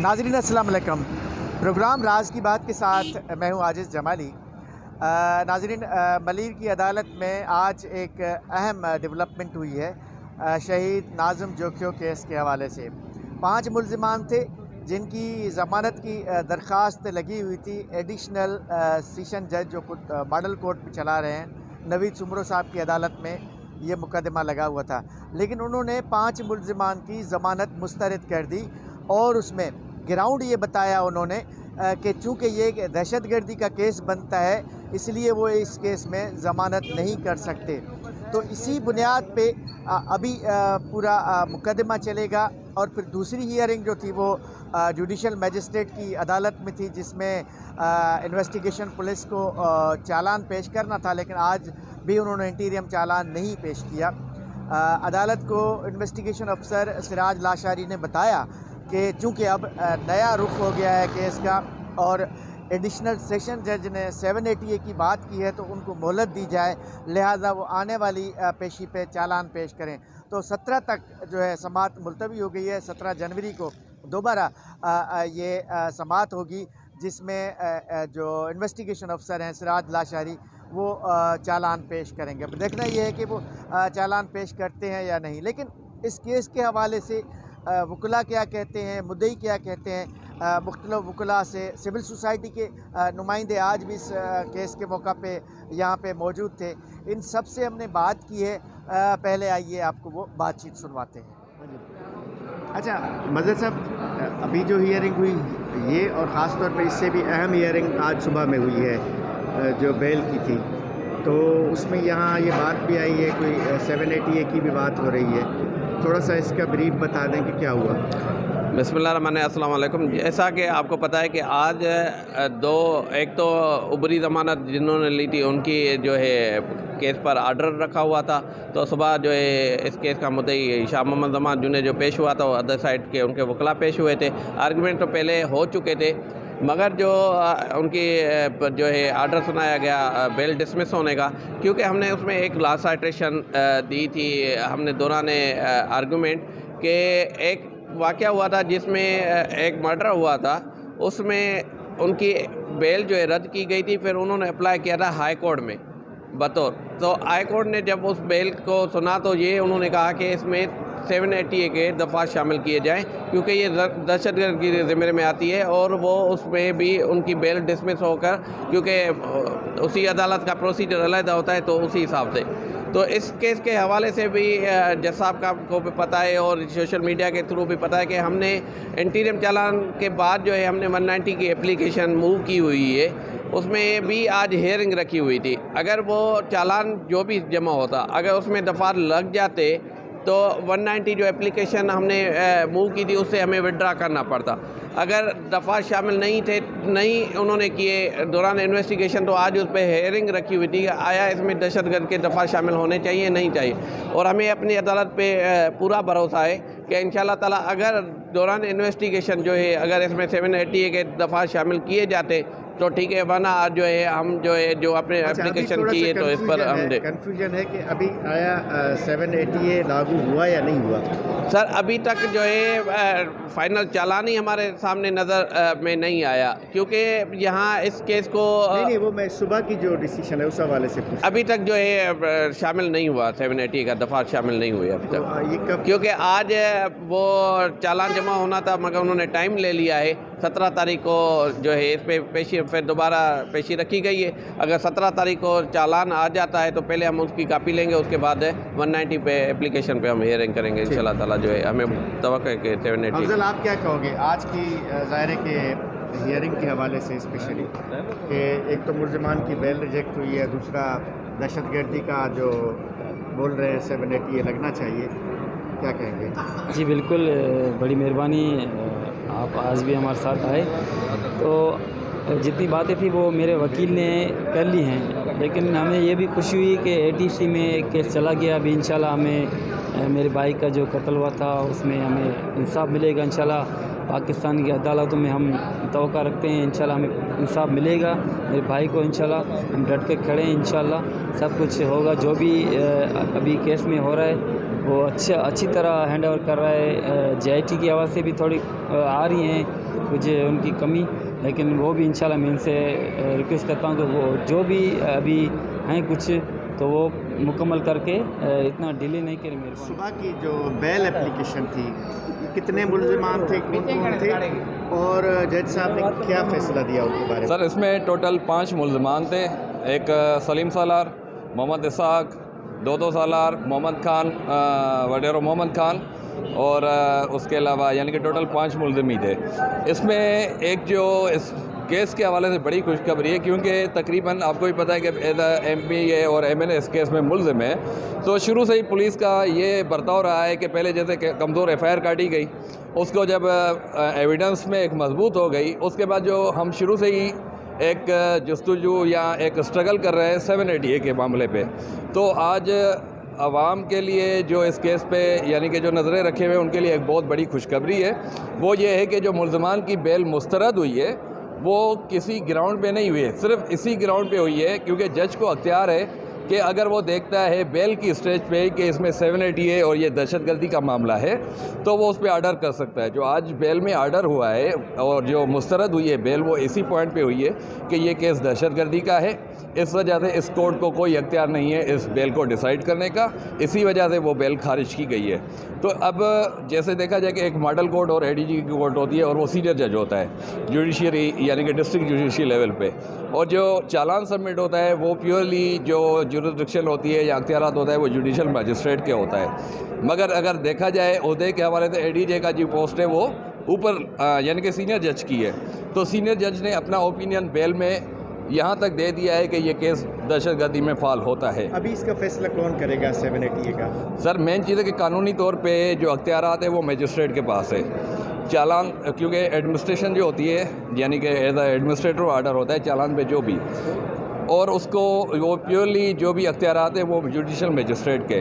नाज़रीन अस्सलाम वालेकुम। प्रोग्राम राज की बात के साथ मैं हूं आजिज़ जमाली। नाज़रीन, मलीर की अदालत में आज एक अहम डेवलपमेंट हुई है शहीद नाज़िम जोखियो केस के हवाले से। 5 मुल्ज़िमान थे जिनकी ज़मानत की दरख्वास्त लगी हुई थी एडिशनल सेशन जज जो मॉडल कोर्ट में चला रहे हैं नवीद सुमरो साहब की अदालत में ये मुकदमा लगा हुआ था, लेकिन उन्होंने 5 मुल्ज़िमान की ज़मानत मुस्तरद कर दी और उसमें ग्राउंड ये बताया उन्होंने कि चूँकि ये दहशतगर्दी का केस बनता है इसलिए वो इस केस में ज़मानत नहीं कर सकते। तो इसी बुनियाद पे अभी पूरा मुकदमा चलेगा और फिर दूसरी हियरिंग जो थी वो जुडिशल मजिस्ट्रेट की अदालत में थी जिसमें इन्वेस्टिगेशन पुलिस को चालान पेश करना था, लेकिन आज भी उन्होंने इंटीरियम चालान नहीं पेश किया। अदालत को इन्वेस्टिगेशन अफसर सिराज लाशारी ने बताया कि चूँकि अब नया रुख हो गया है केस का और एडिशनल सेशन जज ने 780A की बात की है तो उनको मोहलत दी जाए, लिहाजा वो आने वाली पेशी पे चालान पेश करें। तो 17 तक जो है समाअत मुलतवी हो गई है। 17 जनवरी को दोबारा ये समाअत होगी जिसमें जो इन्वेस्टिगेशन अफसर हैं सिराज लाशारी वो चालान पेश करेंगे। अब देखना ये है कि वो चालान पेश करते हैं या नहीं। लेकिन इस केस के हवाले से वकला क्या कहते हैं, मुद्दई क्या कहते हैं, मुख्तलिफ वकला से सिविल सोसाइटी के नुमाइंदे आज भी इस केस के मौका पे यहाँ पे मौजूद थे। इन सब से हमने बात की है। पहले आइए आपको वो बातचीत सुनवाते हैं। अच्छा मज़हर साहब, अभी जो हियरिंग हुई ये और ख़ास तौर पे इससे भी अहम हियरिंग आज सुबह में हुई है जो बेल की थी, तो उसमें यहाँ ये बात भी आई है, कोई 780A की भी बात हो रही है। थोड़ा सा इसका ब्रीफ बता दें कि क्या हुआ। बिस्मिल्लाहिर्रहमानिर्रहीम, अस्सलाम वालेकुम। जैसा कि आपको पता है कि आज एक तो उबरी ज़मानत जिन्होंने ली थी उनकी जो है केस पर आर्डर रखा हुआ था, तो सुबह जो है इस केस का मुद्दई शाह मोहम्मद ज़मान जिन्हें जो पेश हुआ था वो अदर साइड के उनके वकला पेश हुए थे। आर्गूमेंट तो पहले हो चुके थे, मगर जो उनकी जो है आर्डर सुनाया गया बेल डिसमिस होने का, क्योंकि हमने उसमें एक लास्ट साइटेशन दी थी हमने दौरान आर्गूमेंट के एक वाक़या हुआ था जिसमें एक मर्डर हुआ था, उसमें उनकी बेल जो है रद्द की गई थी। फिर उन्होंने अप्लाई किया था हाई कोर्ट में बतौर, तो हाई कोर्ट ने जब उस बेल को सुना तो ये उन्होंने कहा कि इसमें 780A के दफ़ा शामिल किए जाएं क्योंकि ये दहशतगर्दी की ज़िम्मे में आती है और वो उसमें भी उनकी बेल डिसमिस होकर, क्योंकि उसी अदालत का प्रोसीजर अलग होता है तो उसी हिसाब से। तो इस केस के हवाले से भी जज साहब का को भी पता है और सोशल मीडिया के थ्रू भी पता है कि हमने इंटीरियम चालान के बाद जो है हमने 190 की एप्लीकेशन मूव की हुई है, उसमें भी आज हेयरिंग रखी हुई थी। अगर वो चालान जो भी जमा होता अगर उसमें दफ़ार लग जाते तो 190 जो एप्लीकेशन हमने मूव की थी उससे हमें विड्रा करना पड़ता। अगर दफ़ा शामिल नहीं उन्होंने किए दौरान इन्वेस्टिगेशन, तो आज उस पर हेयरिंग रखी हुई थी आया इसमें दहशतगर्द के दफ़ा शामिल होने चाहिए नहीं चाहिए। और हमें अपनी अदालत पे पूरा भरोसा है कि इंशाअल्लाह ताला अगर दौरान इन्वेस्टिगेशन जो है अगर इसमें 780A के दफ़ा शामिल किए जाते तो ठीक है, वरना जो है हम जो अपने एप्लीकेशन की है तो इस पर हम कंफ्यूजन है कि अभी आया 780A लागू हुआ या नहीं हुआ। सर अभी तक जो है फाइनल चालान ही हमारे सामने नज़र में नहीं आया, क्योंकि यहाँ इस केस को नहीं वो मैं सुबह की जो डिसीजन है उस हवाले से अभी तक जो है शामिल नहीं हुआ, 780 का दफ़ा शामिल नहीं हुए अभी तक, क्योंकि आज वो चालान जमा होना था मगर उन्होंने टाइम ले लिया है। 17 तारीख को जो है इस पे पेशी फिर दोबारा पेशी रखी गई है। अगर 17 तारीख को चालान आ जाता है तो पहले हम उसकी कापी लेंगे, उसके बाद 190 पे एप्लीकेशन पे हम हियरिंग करेंगे इंशाल्लाह ताला। जो है हमें तवक्को है कि 780। अफजल, आप क्या कहोगे आज की ज़ाहिर के हियरिंग के हवाले से, स्पेशली कि एक तो मुल्ज़िमान की बेल रिजेक्ट हुई है, दूसरा दहशतगर्दी का जो बोल रहे हैं 780A लगना चाहिए, क्या कहेंगे? जी बिल्कुल, बड़ी मेहरबानी, आप आज भी हमारे साथ आए। तो जितनी बातें थी वो मेरे वकील ने कर ली हैं, लेकिन हमें ये भी खुशी हुई कि ATC में केस चला गया। अभी इंशाल्लाह हमें मेरे भाई का जो कत्ल हुआ था उसमें हमें इंसाफ मिलेगा। इंशाल्लाह पाकिस्तान की अदालतों में हम तवक्को रखते हैं इंशाल्लाह हमें इंसाफ मिलेगा मेरे भाई को। इंशाल्लाह हम डट के खड़े हैं, इंशाल्लाह सब कुछ होगा जो भी अभी केस में हो रहा है वो अच्छी तरह हैंड ओवर कर रहा है। JIT की आवाज़ से भी थोड़ी आ रही हैं कुछ उनकी कमी, लेकिन वो भी इंशाल्लाह मैं इनसे रिक्वेस्ट करता हूँ कि वो जो भी अभी हैं कुछ तो वो मुकम्मल करके इतना डिले नहीं करें। मेरे सुबह की जो बेल एप्लीकेशन थी, कितने मुल्ज़िमान थे, कौन थे, और जज साहब ने क्या फ़ैसला दिया उनके बारे में? सर, इसमें टोटल 5 मुल्ज़िमान थे। एक सलीम सालार, मोहम्मद इसाक, दो सालार, मोहम्मद खान, वडेरो मोहम्मद खान, और उसके अलावा यानी कि टोटल 5 मुल्ज़िमी थे। इसमें एक जो इस केस के हवाले से बड़ी खुशखबरी है, क्योंकि तकरीबन आपको भी पता है कि MPA और MLA इस केस में मुल्ज़िम है। तो शुरू से ही पुलिस का ये बर्ताव रहा है कि पहले जैसे कमज़ोर FIR काटी गई, उसको जब एविडेंस में एक मजबूत हो गई, उसके बाद जो हम शुरू से ही एक जस्तुजू या एक स्ट्रगल कर रहे हैं 780A के मामले पे। तो आज आवाम के लिए जो इस केस पे यानी कि जो नज़रें रखे हुए हैं उनके लिए एक बहुत बड़ी खुशखबरी है। वो ये है कि जो मुल्ज़िमान की बेल मुस्तरद हुई है वो किसी ग्राउंड पे नहीं हुई है, सिर्फ इसी ग्राउंड पे हुई है क्योंकि जज को अख्तियार है कि अगर वो देखता है बेल की स्टेज पे कि इसमें 780A और ये दहशतगर्दी का मामला है तो वो उस पर आर्डर कर सकता है। जो आज बेल में आर्डर हुआ है और जो मुस्तरद हुई है बेल, वो इसी पॉइंट पे हुई है कि ये केस दहशतगर्दी का है। इस वजह से इस कोर्ट को कोई अख्तियार नहीं है इस बेल को डिसाइड करने का, इसी वजह से वो बेल खारिज की गई है। तो अब जैसे देखा जाए कि एक मॉडल कोर्ट और ADG की कोर्ट होती है और वो सीनियर जज होता है जुडिशरी यानी कि डिस्ट्रिक्ट जुडिशरी लेवल पे, और जो चालान सबमिट होता है वो प्योरली जो जुरिसडिक्शन होती है या अख्तियारात होता है वो जुडिशल मजिस्ट्रेट के होता है। मगर अगर देखा जाए ओहदे के हवाले से ADJ का जो पोस्ट है वो ऊपर यानी कि सीनियर जज की है। तो सीनियर जज ने अपना ओपिनियन बेल में यहाँ तक दे दिया है कि ये केस दहशतगर्दी में फाल होता है। अभी इसका फैसला कौन करेगा 780A का? सर, मेन चीज़ है कि कानूनी तौर पे जो अख्तियारात है वो मजिस्ट्रेट के पास है। चालान क्योंकि एडमिनिस्ट्रेशन जो होती है यानी कि एज एडमिनिस्ट्रेटर आर्डर होता है चालान पे जो भी, और उसको वो प्योरली जो भी अख्तियारात है वो जुडिशल मजिस्ट्रेट के।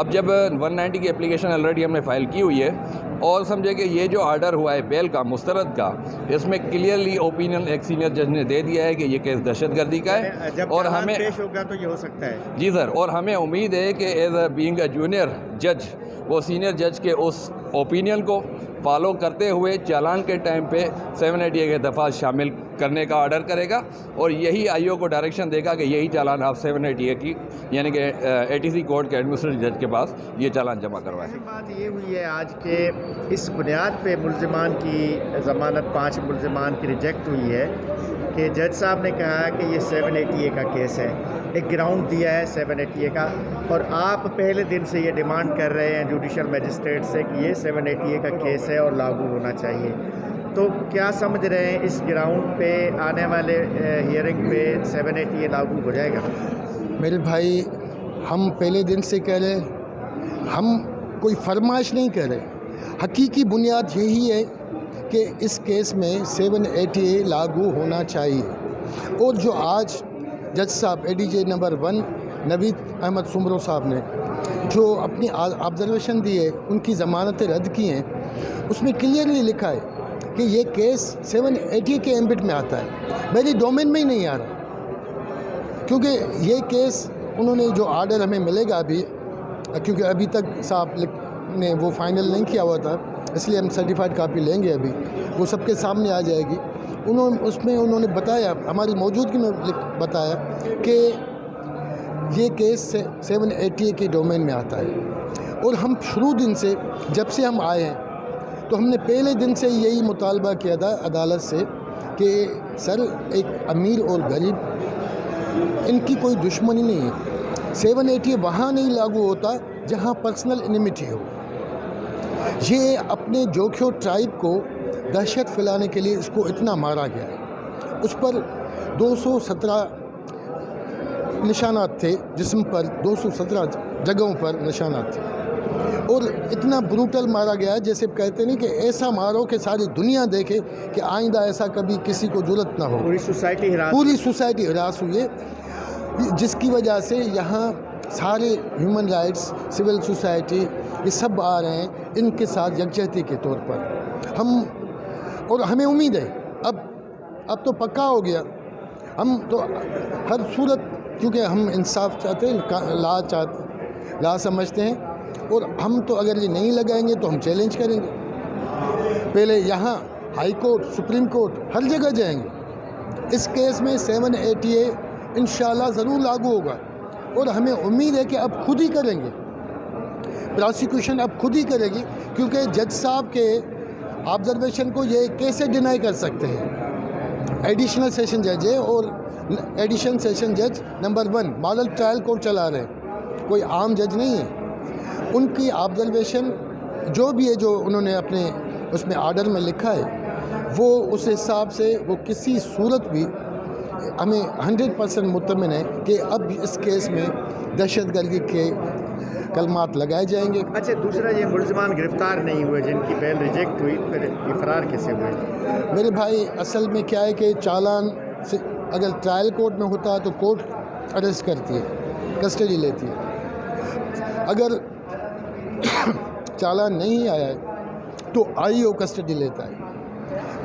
अब जब 190 की एप्लीकेशन ऑलरेडी हमने फ़ाइल की हुई है और समझे कि ये जो आर्डर हुआ है बेल का मुस्तरद का, इसमें क्लियरली ओपिनियन एक सीनियर जज ने दे दिया है कि ये केस दहशतगर्दी का है। जब और हमें पेश होगा तो ये हो सकता है। जी सर, और हमें उम्मीद है कि एज बीइंग अ जूनियर जज वो सीनियर जज के उस ओपिनियन को फॉलो करते हुए चालान के टाइम पे 780A के दफ़ा शामिल करने का ऑर्डर करेगा और यही IO को डायरेक्शन देगा कि यही चालान आप 780A की यानी कि ATC कोर्ट के एडमिनिस्ट्रेटिव जज के पास ये चालान जमा करवाएं। बात ये हुई है आज के इस बुनियाद पे मुल्ज़िमान की ज़मानत 5 मुल्ज़िमान की रिजेक्ट हुई है कि जज साहब ने कहा कि ये 780A का केस है, एक ग्राउंड दिया है 780A का, और आप पहले दिन से ये डिमांड कर रहे हैं जुडिशल मजिस्ट्रेट से कि ये 780A का केस है और लागू होना चाहिए। तो क्या समझ रहे हैं इस ग्राउंड पे आने वाले हियरिंग पे 780A लागू हो जाएगा? मेरे भाई, हम पहले दिन से कह रहे, हम कोई फरमाइश नहीं कर रहे, हकीकी बुनियाद यही है कि इस केस में 780A लागू होना चाहिए। और जो आज जज साहब ADJ नंबर 1 नवीद अहमद सुमरो साहब ने जो अपनी ऑब्जर्वेशन दी है, उनकी ज़मानतें रद्द की हैं, उसमें क्लियरली लिखा है कि ये केस 780 के एम्बिट में आता है, मेरी डोमेन में ही नहीं आ रहा। क्योंकि ये केस उन्होंने जो आर्डर हमें मिलेगा अभी, क्योंकि अभी तक साहब ने वो फाइनल नहीं किया हुआ था, इसलिए हम सर्टिफाइड कापी लेंगे, अभी वो सबके सामने आ जाएगी। उसमें उन्होंने बताया, हमारी मौजूदगी में बताया कि ये केस 780A के डोमेन में आता है। और हम शुरू दिन से, जब से हम आए हैं, तो हमने पहले दिन से यही मुतालबा किया था अदालत से कि सर, एक अमीर और गरीब इनकी कोई दुश्मनी नहीं है, 780A वहाँ नहीं लागू होता जहाँ पर्सनल एनिमिटी हो। ये अपने जोखियो ट्राइब को दहशत फैलाने के लिए इसको इतना मारा गया है। उस पर 217 निशानात थे, जिस्म पर 217 जगहों पर निशानात थे, और इतना ब्रूटल मारा गया है जैसे कहते नहीं कि ऐसा मारो कि सारी दुनिया देखे कि आइंदा ऐसा कभी किसी को जुर्रत ना हो। पूरी सोसाइटी हिरास हुई है, जिसकी वजह से यहाँ सारे ह्यूमन राइट्स, सिविल सोसाइटी, ये सब आ रहे हैं इनके साथ यकजहती के तौर पर। और हमें उम्मीद है अब तो पक्का हो गया। हम तो हर सूरत, क्योंकि हम इंसाफ चाहते हैं, ला समझते हैं, और हम तो अगर ये नहीं लगाएंगे तो हम चैलेंज करेंगे। पहले यहाँ हाई कोर्ट, सुप्रीम कोर्ट, हर जगह जाएंगे। इस केस में 780A इंशाल्लाह ज़रूर लागू होगा और हमें उम्मीद है कि अब खुद ही करेंगे, प्रोसिक्यूशन अब खुद ही करेगी, क्योंकि जज साहब के ऑब्जर्वेशन को ये कैसे डिनाई कर सकते हैं। एडिशनल सेशन जज है और एडिशनल सेशन जज नंबर 1 मॉडल ट्रायल कोर्ट चला रहे हैं, कोई आम जज नहीं है। उनकी ऑब्जर्वेशन जो भी है, जो उन्होंने अपने उसमें ऑर्डर में लिखा है, वो उस हिसाब से वो किसी सूरत भी हमें 100% मुतमिन है कि अब इस केस में दहशतगर्दी के कलमात लगाए जाएंगे। अच्छा, दूसरा ये मुलजमान गिरफ्तार नहीं हुए जिनकी बेल रिजेक्ट हुई, फिर ये फरार कैसे हुए? मेरे भाई, असल में क्या है कि चालान से अगर ट्रायल कोर्ट में होता तो कोर्ट अरेस्ट करती है, कस्टडी लेती है। अगर चालान नहीं आया है तो आईओ कस्टडी लेता है।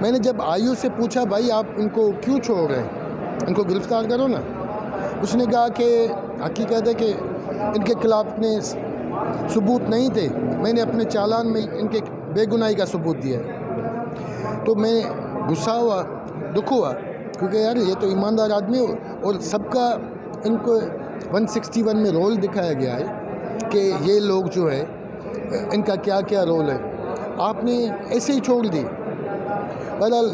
मैंने जब आईओ से पूछा, भाई आप इनको क्यों छोड़ रहे हैं, इनको गिरफ्तार करो ना, उसने कहा कि हकीकत है कि इनके खिलाफ इतने सबूत नहीं थे, मैंने अपने चालान में इनके बेगुनाही का सबूत दिया है। तो मैं गुस्सा हुआ, दुख हुआ, क्योंकि यार ये तो ईमानदार आदमी हो और सबका इनको 161 में रोल दिखाया गया है कि ये लोग जो है इनका क्या क्या रोल है, आपने ऐसे ही छोड़ दी। बहरहाल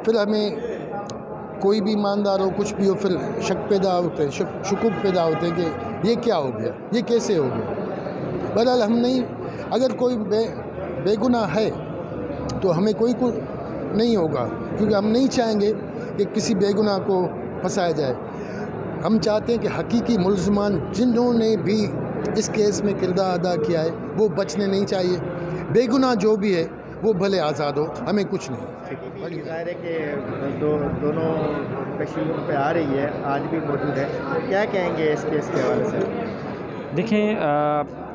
फिर हमें कोई भी ईमानदार हो, कुछ भी हो, फिर शक पैदा होते हैं, शुकुक पैदा होते हैं कि ये क्या हो गया, ये कैसे हो गया। बहरहाल हम नहीं, अगर कोई बेगुनाह है तो हमें कोई नहीं होगा, क्योंकि हम नहीं चाहेंगे कि किसी बेगुनाह को फंसाया जाए। हम चाहते हैं कि हकीकी मुल्ज़मान जिन्होंने भी इस केस में किरदार अदा किया है वो बचने नहीं चाहिए। बेगुनाह जो भी है वो भले आज़ाद हो, हमें कुछ नहीं। ज़ाहिर है कि दोनों कशीयों पे आ रही है, आज भी मौजूद है, क्या कहेंगे इस केस के हवाले से? देखें,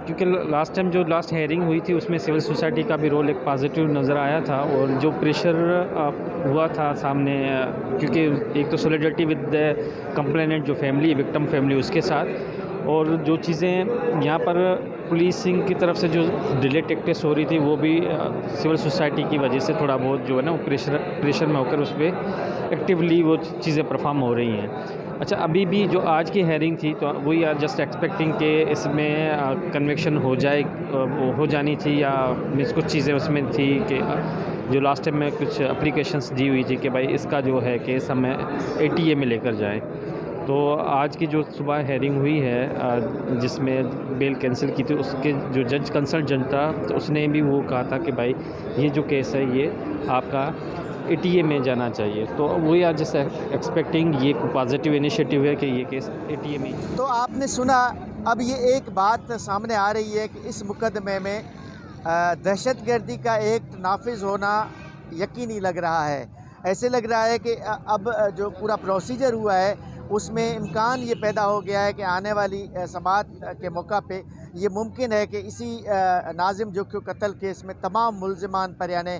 क्योंकि लास्ट टाइम जो लास्ट हेयरिंग हुई थी उसमें सिविल सोसाइटी का भी रोल एक पॉजिटिव नज़र आया था, और जो प्रेशर हुआ था सामने, क्योंकि एक तो सॉलिडरिटी विद द कंप्लेनेंट जो फैमिली, विक्टिम फैमिली, उसके साथ, और जो चीज़ें यहाँ पर पुलिसिंग की तरफ से जो डिले टेक्टिक्स हो रही थी वो भी सिविल सोसाइटी की वजह से थोड़ा बहुत जो है ना वो प्रेशर में होकर उस पर एक्टिवली वो चीज़ें परफॉर्म हो रही हैं। अच्छा, अभी भी जो आज की हेयरिंग थी तो वी आर जस्ट एक्सपेक्टिंग कि इसमें कन्विक्शन हो जाए, हो जानी थी, या मीन्स कुछ चीज़ें उसमें थी कि जो लास्ट टाइम में कुछ एप्लीकेशंस दी हुई थी कि भाई इसका जो है केस हमें ATA में लेकर जाएं। तो आज की जो सुबह हेयरिंग हुई है जिसमें बेल कैंसिल की थी, उसके जो जज कंसर्न जज था तो उसने भी वो कहा था कि भाई ये जो केस है ये आपका ATA में जाना चाहिए। तो वी आर जस्ट एक्सपेक्टिंग, ये पॉजिटिव इनिशिएटिव है कि ये केस ATA में। तो आपने सुना, अब ये एक बात सामने आ रही है कि इस मुकदमे में दहशतगर्दी का एक्ट नाफिज होना यकीनी लग रहा है। ऐसे लग रहा है कि अब जो पूरा प्रोसीजर हुआ है उसमें इम्कान ये पैदा हो गया है कि आने वाली समाअत के मौका पे ये मुमकिन है कि इसी नाजिम जोखियो कत्ल केस में तमाम मुल्ज़िमान पर, यानी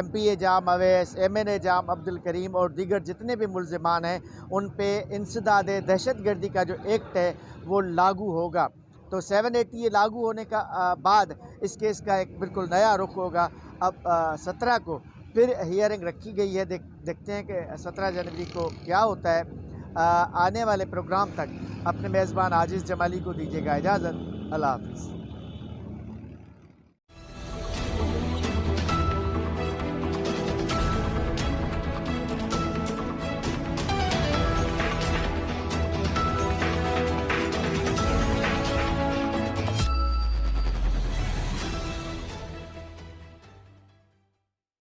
MPA जाम अवैस, MNA जाम अब्दुल करीम और दीगर जितने भी मुल्ज़िमान हैं उन पे इंसदाद दहशतगर्दी का जो एक्ट है वो लागू होगा। तो 780 लागू होने का बाद इस केस का एक बिल्कुल नया रुख होगा। अब 17 को फिर हियरिंग रखी गई है, देखते हैं कि 17 जनवरी को क्या होता है। आने वाले प्रोग्राम तक अपने मेज़बान आजिज़ जमाली को दीजिएगा इजाज़त। अल्लाह हाफ़िज़।